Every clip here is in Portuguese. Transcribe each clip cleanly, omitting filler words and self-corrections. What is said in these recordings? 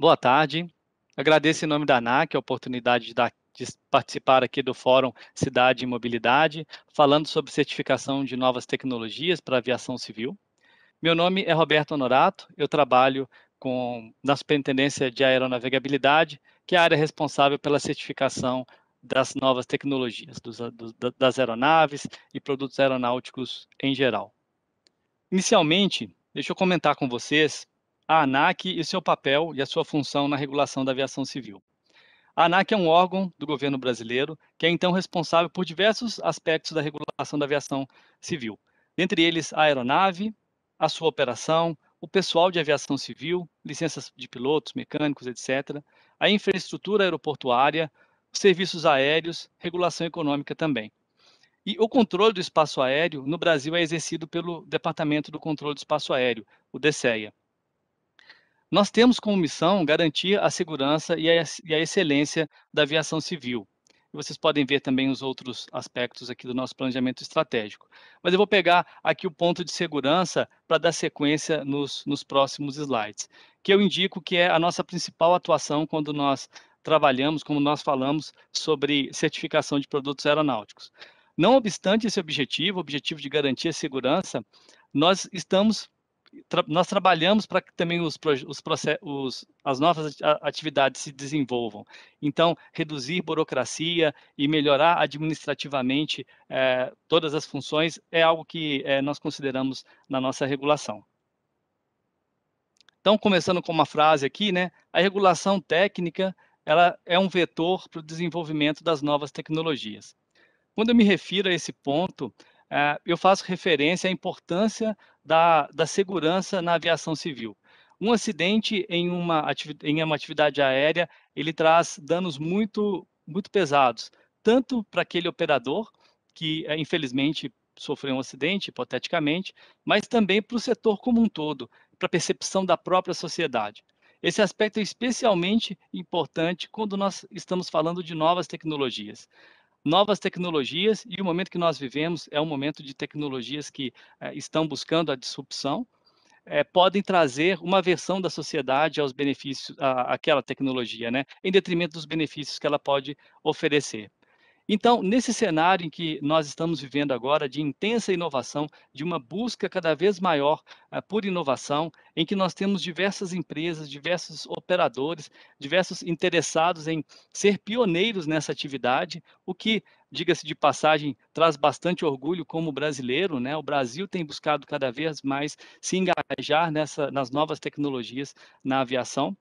Boa tarde. Agradeço em nome da ANAC a oportunidade de participar aqui do Fórum Cidade e Mobilidade, falando sobre certificação de novas tecnologias para a aviação civil. Meu nome é Roberto Honorato, eu trabalho na Superintendência de Aeronavegabilidade, que é a área responsável pela certificação das novas tecnologias, das aeronaves e produtos aeronáuticos em geral. Inicialmente, deixa eu comentar com vocês a ANAC e seu papel e a sua função na regulação da aviação civil. A ANAC é um órgão do governo brasileiro que é então responsável por diversos aspectos da regulação da aviação civil, dentre eles a aeronave, a sua operação, o pessoal de aviação civil, licenças de pilotos, mecânicos, etc., a infraestrutura aeroportuária, os serviços aéreos, regulação econômica também. E o controle do espaço aéreo no Brasil é exercido pelo Departamento do Controle do Espaço Aéreo, o DECEA. Nós temos como missão garantir a segurança e a excelência da aviação civil. Vocês podem ver também os outros aspectos aqui do nosso planejamento estratégico. Mas eu vou pegar aqui o ponto de segurança para dar sequência nos próximos slides, que eu indico que é a nossa principal atuação quando nós trabalhamos, como nós falamos, sobre certificação de produtos aeronáuticos. Não obstante esse objetivo, o objetivo de garantir a segurança, nós trabalhamos para que também as novas atividades se desenvolvam. Então, reduzir burocracia e melhorar administrativamente todas as funções é algo que nós consideramos na nossa regulação. Então, começando com uma frase aqui, né? A regulação técnica, ela é um vetor para o desenvolvimento das novas tecnologias. Quando eu me refiro a esse ponto, eu faço referência à importância da segurança na aviação civil. Um acidente em uma atividade aérea, ele traz danos muito pesados, tanto para aquele operador, que infelizmente sofreu um acidente, hipoteticamente, mas também para o setor como um todo, para a percepção da própria sociedade. Esse aspecto é especialmente importante quando nós estamos falando de novas tecnologias. Novas tecnologias, e o momento que nós vivemos é um momento de tecnologias que estão buscando a disrupção, podem trazer uma versão da sociedade aos benefícios, àquela tecnologia, né, em detrimento dos benefícios que ela pode oferecer. Então, nesse cenário em que nós estamos vivendo agora, de intensa inovação, de uma busca cada vez maior por inovação, em que nós temos diversas empresas, diversos operadores, diversos interessados em ser pioneiros nessa atividade, o que, diga-se de passagem, traz bastante orgulho como brasileiro, né? O Brasil tem buscado cada vez mais se engajar nas novas tecnologias na aviação.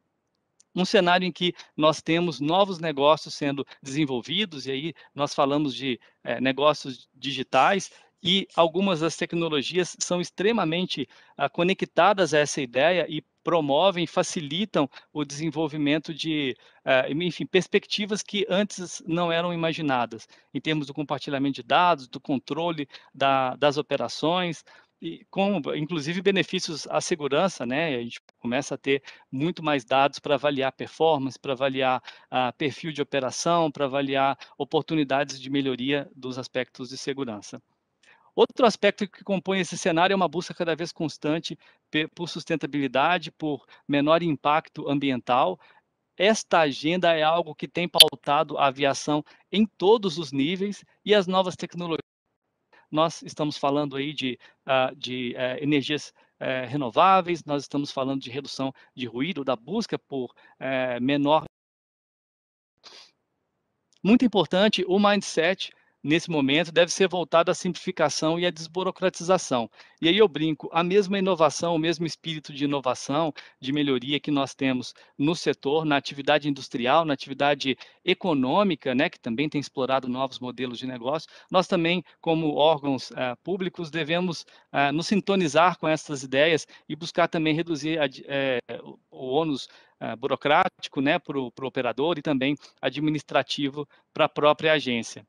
Um cenário em que nós temos novos negócios sendo desenvolvidos, e aí nós falamos de negócios digitais, e algumas das tecnologias são extremamente conectadas a essa ideia e promovem, facilitam o desenvolvimento de, enfim, perspectivas que antes não eram imaginadas, em termos do compartilhamento de dados, do controle das operações, e com, inclusive, benefícios à segurança, né? A gente começa a ter muito mais dados para avaliar performance, para avaliar perfil de operação, para avaliar oportunidades de melhoria dos aspectos de segurança. Outro aspecto que compõe esse cenário é uma busca cada vez constante por sustentabilidade, por menor impacto ambiental. Esta agenda é algo que tem pautado a aviação em todos os níveis, e as novas tecnologias. Nós estamos falando aí de energias renováveis, nós estamos falando de redução de ruído, da busca por menor. Muito importante, o mindset, nesse momento, deve ser voltado à simplificação e à desburocratização. E aí eu brinco, a mesma inovação, o mesmo espírito de inovação, de melhoria que nós temos no setor, na atividade industrial, na atividade econômica, né, que também tem explorado novos modelos de negócio, nós também, como órgãos públicos, devemos nos sintonizar com essas ideias e buscar também reduzir o ônus burocrático, né, para o operador, e também administrativo para a própria agência.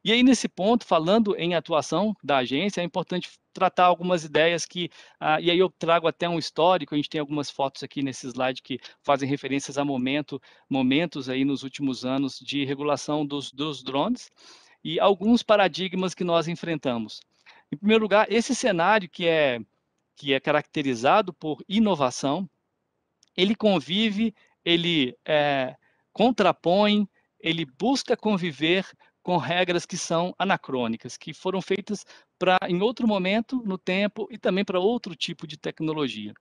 E aí, nesse ponto, falando em atuação da agência, é importante tratar algumas ideias que, e aí eu trago até um histórico, a gente tem algumas fotos aqui nesse slide que fazem referências a momentos aí nos últimos anos de regulação dos drones, e alguns paradigmas que nós enfrentamos. Em primeiro lugar, esse cenário que é caracterizado por inovação, ele convive ele contrapõe, ele busca conviver com regras que são anacrônicas, que foram feitas para em outro momento no tempo e também para outro tipo de tecnologia.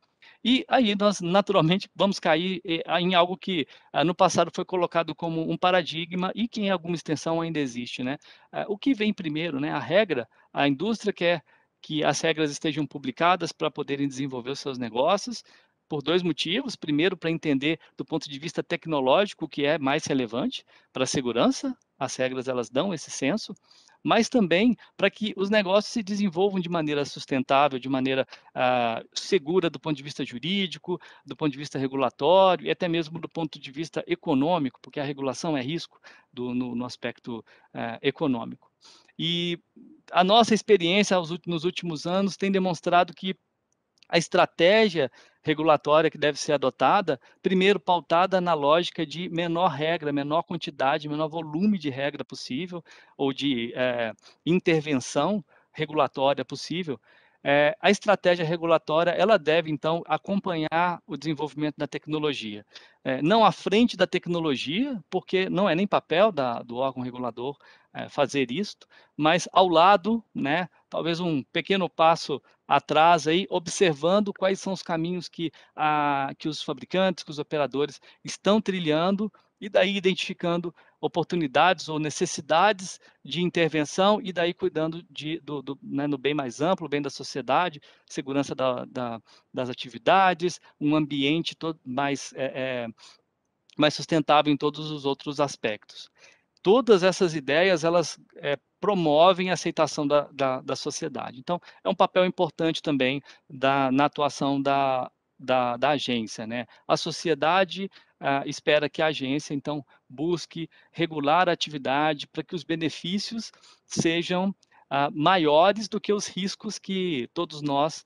E aí nós naturalmente vamos cair em algo que no passado foi colocado como um paradigma e que em alguma extensão ainda existe, né? O que vem primeiro, né? A regra, a indústria quer que as regras estejam publicadas para poderem desenvolver os seus negócios, por dois motivos. Primeiro, para entender do ponto de vista tecnológico o que é mais relevante para a segurança, as regras elas dão esse senso, mas também para que os negócios se desenvolvam de maneira sustentável, de maneira segura do ponto de vista jurídico, do ponto de vista regulatório e até mesmo do ponto de vista econômico, porque a regulação é risco no aspecto econômico. E a nossa experiência nos últimos anos tem demonstrado que a estratégia regulatória que deve ser adotada, primeiro pautada na lógica de menor regra, menor quantidade, menor volume de regra possível, ou de intervenção regulatória possível. A estratégia regulatória ela deve, então, acompanhar o desenvolvimento da tecnologia. Não à frente da tecnologia, porque não é nem papel do órgão regulador fazer isto, mas ao lado, né, talvez um pequeno passo atrás aí, observando quais são os caminhos que os fabricantes, que os operadores estão trilhando, e daí identificando oportunidades ou necessidades de intervenção, e daí cuidando né, no bem mais amplo, bem da sociedade, segurança das atividades, um ambiente todo mais sustentável em todos os outros aspectos. Todas essas ideias, elas promovem a aceitação da sociedade. Então, é um papel importante também na atuação da agência, né? A sociedade espera que a agência, então, busque regular a atividade para que os benefícios sejam maiores do que os riscos que todos nós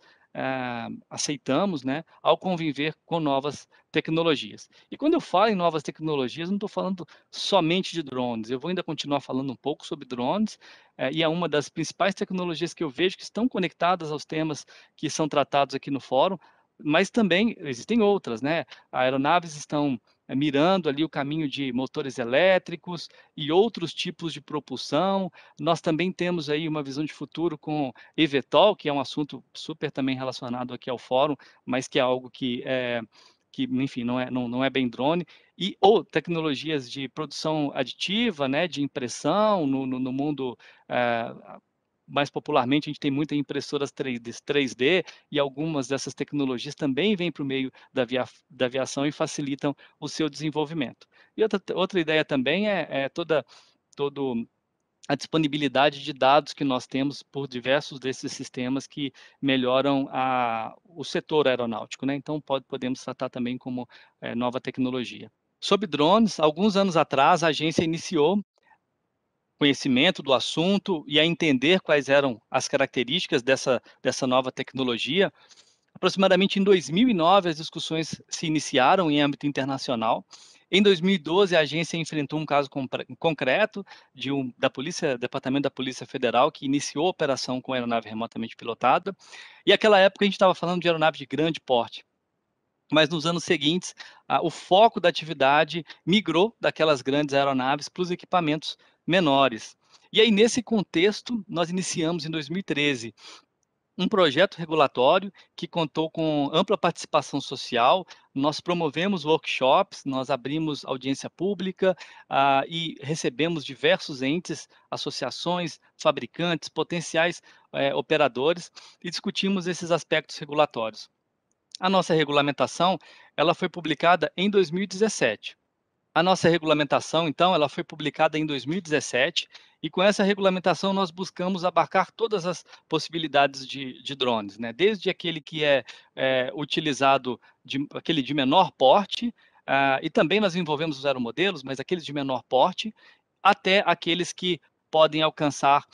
aceitamos, né, ao conviver com novas tecnologias. E quando eu falo em novas tecnologias, não estou falando somente de drones. Eu vou ainda continuar falando um pouco sobre drones, e é uma das principais tecnologias que eu vejo que estão conectadas aos temas que são tratados aqui no fórum, mas também existem outras, né? Aeronaves estão mirando ali o caminho de motores elétricos e outros tipos de propulsão. Nós também temos aí uma visão de futuro com eVTOL, que é um assunto super também relacionado aqui ao fórum, mas que é algo que enfim, não é bem drone, ou tecnologias de produção aditiva, né, de impressão no mundo, mais popularmente a gente tem muitas impressoras 3D e algumas dessas tecnologias também vêm para o meio da aviação e facilitam o seu desenvolvimento. E outra ideia também é todo a disponibilidade de dados que nós temos por diversos desses sistemas que melhoram o setor aeronáutico, né? Então, podemos tratar também como nova tecnologia. Sobre drones, alguns anos atrás, a agência iniciou conhecimento do assunto e a entender quais eram as características dessa nova tecnologia. Aproximadamente em 2009, as discussões se iniciaram em âmbito internacional. Em 2012, a agência enfrentou um caso concreto Departamento da Polícia Federal, que iniciou a operação com aeronave remotamente pilotada. E naquela época a gente estava falando de aeronave de grande porte. Mas nos anos seguintes, o foco da atividade migrou daquelas grandes aeronaves para os equipamentos menores. E aí, nesse contexto, nós iniciamos em 2013 um projeto regulatório que contou com ampla participação social. Nós promovemos workshops, nós abrimos audiência pública e recebemos diversos entes, associações, fabricantes, potenciais operadores e discutimos esses aspectos regulatórios. A nossa regulamentação, ela foi publicada em 2017. A nossa regulamentação, então, ela foi publicada em 2017 e com essa regulamentação nós buscamos abarcar todas as possibilidades de drones, né? Desde aquele que é utilizado, aquele de menor porte, e também nós envolvemos os aeromodelos, mas aqueles de menor porte, até aqueles que podem alcançar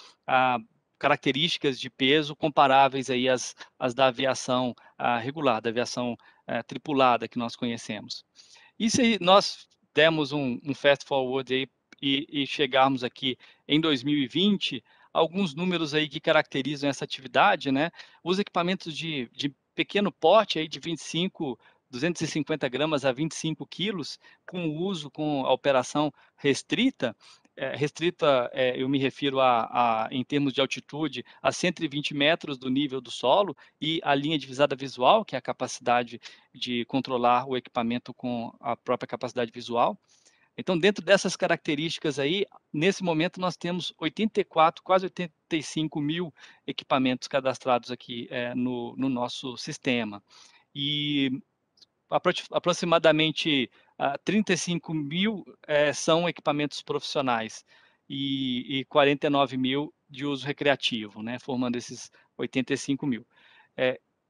características de peso comparáveis aí às da aviação regular, da aviação tripulada que nós conhecemos. E se nós demos um fast forward aí e chegarmos aqui em 2020, alguns números aí que caracterizam essa atividade, né? Os equipamentos de pequeno porte aí de 25 250 gramas a 25 quilos, com o uso, com a operação restrita, eu me refiro em termos de altitude, a 120 metros do nível do solo, e a linha divisada visual, que é a capacidade de controlar o equipamento com a própria capacidade visual. Então, dentro dessas características aí, nesse momento nós temos 84, quase 85 mil equipamentos cadastrados aqui no nosso sistema. E aproximadamente 35 mil são equipamentos profissionais e 49 mil de uso recreativo, né, formando esses 85 mil.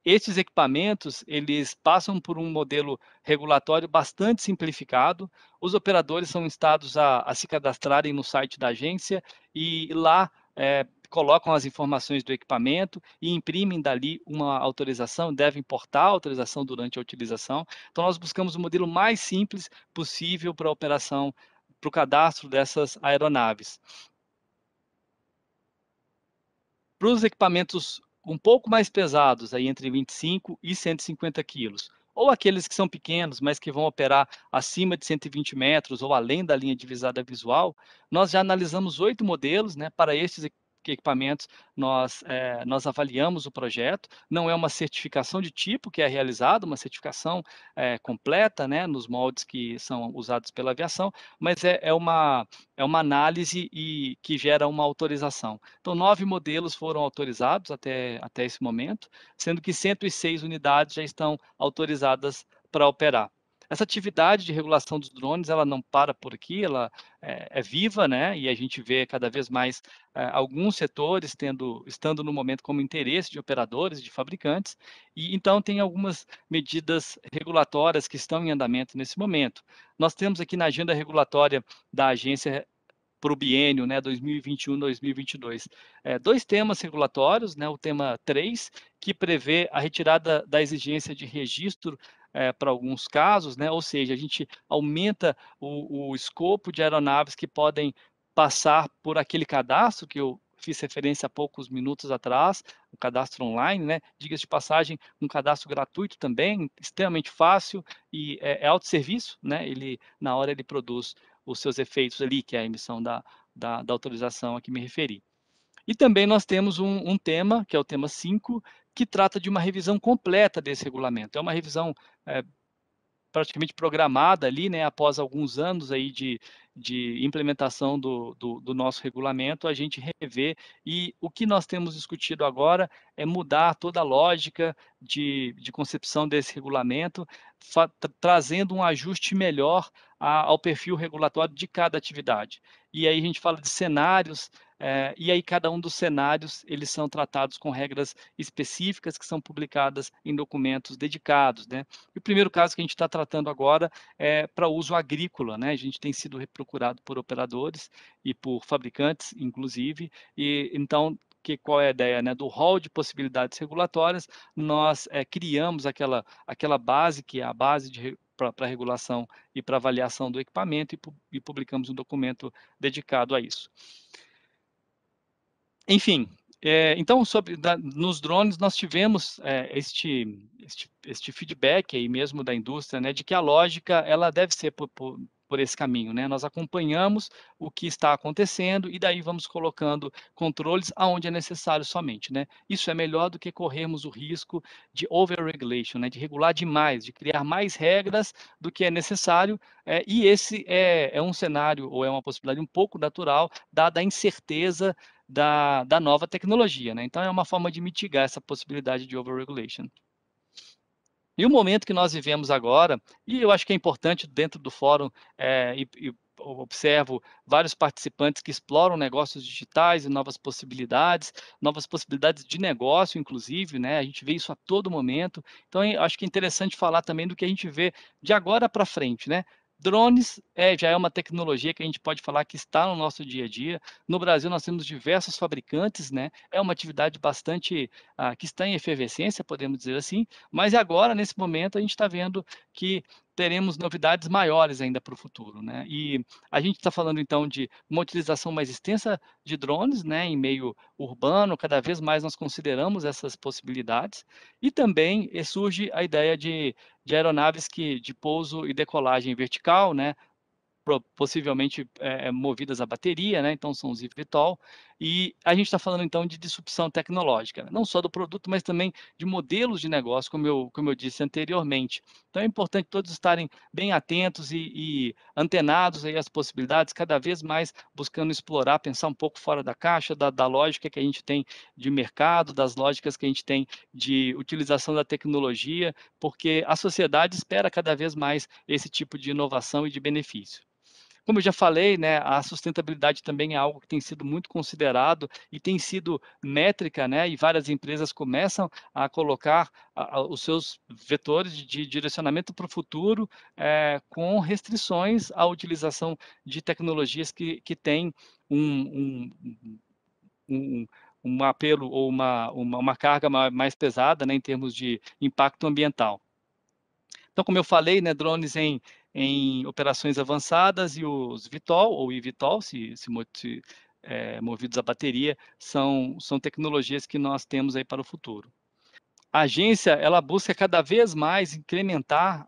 Estes equipamentos, eles passam por um modelo regulatório bastante simplificado. Os operadores são instados a se cadastrarem no site da agência e lá colocam as informações do equipamento e imprimem dali uma autorização, devem portar a autorização durante a utilização. Então, nós buscamos o modelo mais simples possível para a operação, para o cadastro dessas aeronaves. Para os equipamentos um pouco mais pesados, aí entre 25 e 150 quilos, ou aqueles que são pequenos, mas que vão operar acima de 120 metros ou além da linha divisada visual, nós já analisamos 8 modelos, né, para estes equipamentos nós avaliamos o projeto, não é uma certificação de tipo que é realizada, uma certificação completa, né, nos moldes que são usados pela aviação, mas é uma análise e que gera uma autorização. Então, 9 modelos foram autorizados até esse momento, sendo que 106 unidades já estão autorizadas para operar. Essa atividade de regulação dos drones, ela não para por aqui, ela é viva, né? E a gente vê cada vez mais alguns setores estando no momento como interesse de operadores, de fabricantes, e então tem algumas medidas regulatórias que estão em andamento nesse momento. Nós temos aqui na agenda regulatória da agência para o biênio, né, 2021-2022. 2 temas regulatórios, né, o tema 3, que prevê a retirada da exigência de registro para alguns casos, né, ou seja, a gente aumenta o escopo de aeronaves que podem passar por aquele cadastro que eu fiz referência há poucos minutos atrás, o cadastro online, né, diga-se de passagem, um cadastro gratuito também, extremamente fácil e é autosserviço, né, na hora ele produz os seus efeitos ali, que é a emissão da autorização a que me referi. E também nós temos um tema, que é o tema 5, que trata de uma revisão completa desse regulamento. É uma revisão praticamente programada ali, né, após alguns anos aí de implementação do nosso regulamento, a gente rever, e o que nós temos discutido agora é mudar toda a lógica de concepção desse regulamento, trazendo um ajuste melhor ao perfil regulatório de cada atividade. E aí a gente fala de cenários, e aí cada um dos cenários, eles são tratados com regras específicas que são publicadas em documentos dedicados, né. E o primeiro caso que a gente está tratando agora é para uso agrícola, né, a gente tem sido procurado por operadores e por fabricantes, inclusive, e então qual é a ideia, né, do rol de possibilidades regulatórias, nós criamos aquela base, que é a base para regulação e para avaliação do equipamento, e publicamos um documento dedicado a isso. Enfim, então nos drones nós tivemos este feedback aí mesmo da indústria, né, de que a lógica ela deve ser por esse caminho, né? Nós acompanhamos o que está acontecendo e daí vamos colocando controles aonde é necessário somente, né? Isso é melhor do que corrermos o risco de overregulation, né, de regular demais, de criar mais regras do que é necessário, e esse é um cenário ou é uma possibilidade um pouco natural, dada a incerteza da nova tecnologia, né? Então é uma forma de mitigar essa possibilidade de overregulation. E o momento que nós vivemos agora, e eu acho que é importante dentro do fórum, e observo vários participantes que exploram negócios digitais e novas possibilidades de negócio, inclusive, né? A gente vê isso a todo momento. Então, eu acho que é interessante falar também do que a gente vê de agora para frente, né? Drones já é uma tecnologia que a gente pode falar que está no nosso dia a dia. No Brasil, nós temos diversos fabricantes, né? É uma atividade bastante que está em efervescência, podemos dizer assim, mas agora, nesse momento, a gente está vendo que teremos novidades maiores ainda para o futuro, né. E a gente está falando então de uma utilização mais extensa de drones, né, em meio urbano, cada vez mais nós consideramos essas possibilidades, e também, surge a ideia de aeronaves de pouso e decolagem vertical, né, possivelmente, movidas a bateria, né, então são os eVTOL, e a gente está falando então de disrupção tecnológica, né, não só do produto, mas também de modelos de negócio, como eu disse anteriormente. Então é importante todos estarem bem atentos e antenados aí às possibilidades, cada vez mais buscando explorar, pensar um pouco fora da caixa, da lógica que a gente tem de mercado, das lógicas que a gente tem de utilização da tecnologia, porque a sociedade espera cada vez mais esse tipo de inovação e de benefício. Como eu já falei, né, a sustentabilidade também é algo que tem sido muito considerado e tem sido métrica, né, e várias empresas começam a colocar os seus vetores de direcionamento para o futuro, com restrições à utilização de tecnologias que têm um um um apelo ou uma carga mais pesada, né, em termos de impacto ambiental. Então, como eu falei, né, drones em operações avançadas e os VTOL ou eVTOL, movidos a bateria, são tecnologias que nós temos aí para o futuro. A agência, ela busca cada vez mais incrementar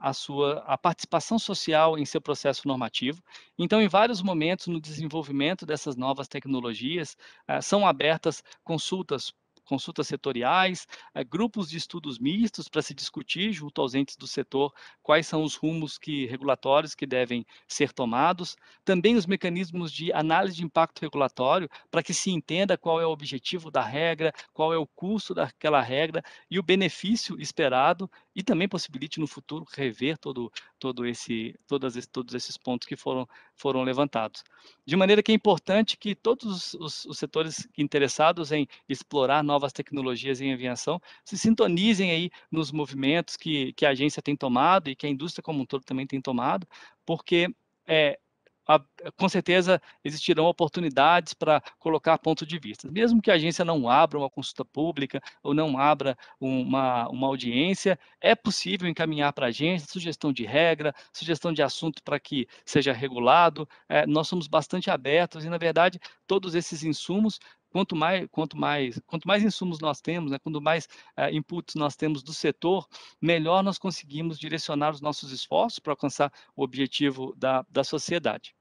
a participação social em seu processo normativo. Então, em vários momentos no desenvolvimento dessas novas tecnologias, são abertas consultas setoriais, grupos de estudos mistos para se discutir junto aos entes do setor quais são os rumos regulatórios que devem ser tomados. Também os mecanismos de análise de impacto regulatório para que se entenda qual é o objetivo da regra, qual é o custo daquela regra e o benefício esperado, e também possibilite no futuro rever todos esses pontos que foram levantados. De maneira que é importante que todos os setores interessados em explorar novas tecnologias em aviação se sintonizem aí nos movimentos que a agência tem tomado e que a indústria como um todo também tem tomado, porque, eh, a com certeza existirão oportunidades para colocar ponto de vista. Mesmo que a agência não abra uma consulta pública ou não abra uma audiência, é possível encaminhar para a agência sugestão de regra, sugestão de assunto para que seja regulado. Nós somos bastante abertos e, na verdade, todos esses insumos, quanto mais insumos nós temos, né, quanto mais, inputs nós temos do setor, melhor nós conseguimos direcionar os nossos esforços para alcançar o objetivo da sociedade.